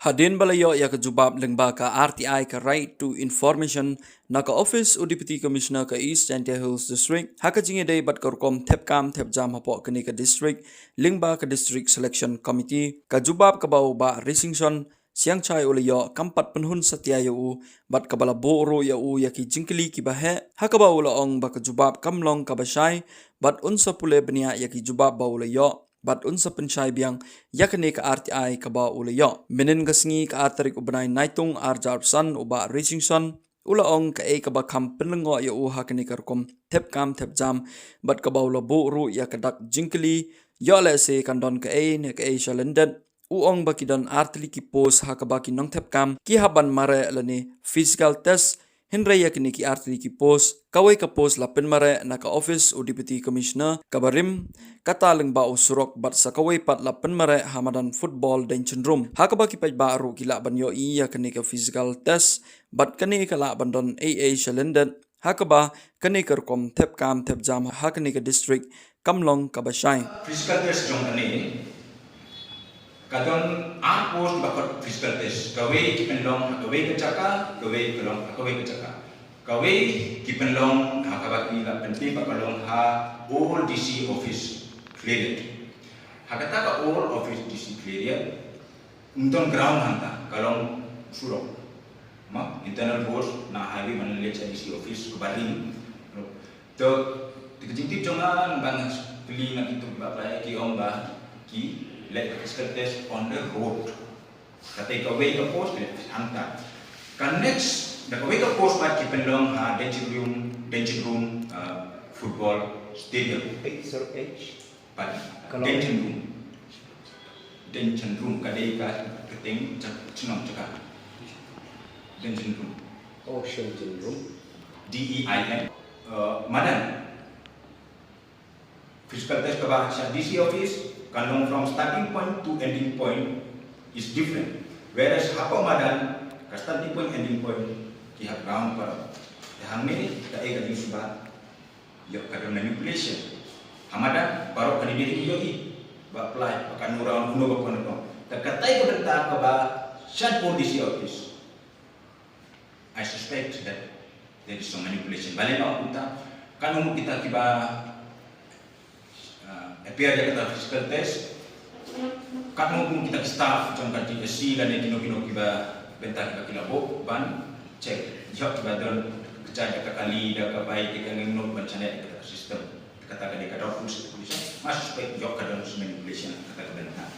Hadin balayo ya kejubab lengba ka RTI ka Right to Information na ka Office o Deputy Commissioner ka East Chantia Hills District haka jinge day bat korkom tepkam tepjam hapo kani ka district lengba ka District Selection Committee ka jubab ka bau ba Risingson siang chai ulayo kampat penhun satya u bat ka bala boro ya u ya ki jingkeli ki bahe haka bau ong ba ka jubab kamlong ka basai bat unsa pule benia ya ki jubab bau ulayo bat unsa pensyai biang yakne ka RTI ka ba ulayo menen gasngi ka atarik ubanay naitung arjarsan uba Risingson ulaong ka ka ba kam penlengo ya u hakne karkom tepkam tepjam bat ka ba ula boro ya kadak jingkeli ya le se kandon ka ne ka shalendet uong bakidon artli ki pos hakabaki nong tepkam ki haban mare lani physical test Henry yakini ki artli ki pos kawai ka pos lapin mare na ka office o deputy commissioner kabarim kataling ba usurok bat sa kawai pat lapin mare hamadan football dan cenderum hakabaki pa baru kila banyo iya kani ka physical test bat kani ka la bandon shalendet hakaba kani kerkom tepkam tepjam hakani ka district kamlong kabashai physical test jong kani kadon pos bakot physical test kawai kipenlong kawai kecaka kawai kelong kawai kecaka kawai kipenlong hakabaki la penting bakalong ha all DC office cleared hakata ka all office DC cleared unton ground hanta kalong surok ma internal force na highway manale cha DC office kubaring to tikjintip jongan bang pili na itu ba ki om ba ki let physical test on the road. Ketika away ke post, hantar. Kan next, the away ke post bat kipenlong dancing room, football stadium. Pat dancing room kadai ka keting cenong cekak. Dancing room. Oh, dancing room. DEIN. Madan. Physical test ke bahasa DC office. Kalau from starting point to ending point is different. Whereas hapa madan ke starting point ending point kita ground per. Yang ini kita jadi subah. Yok kadang manipulation. Hamadan baru kali diri yoi. Apply akan orang uno bakon itu. Terkatai kebentar ke bah shan polisi office. I suspect that there is some manipulation. Balik nak kita kan kita tiba appear dia kata physical test kat pun kita staff macam kat TSC dan kino kiba bentar kita kilabo ban cek jawab kiba don kerja dekat kali dah ke baik kita nginok macam ni kita sistem kata dia kata full polisi masuk spek jawab kadang manipulation kata bentar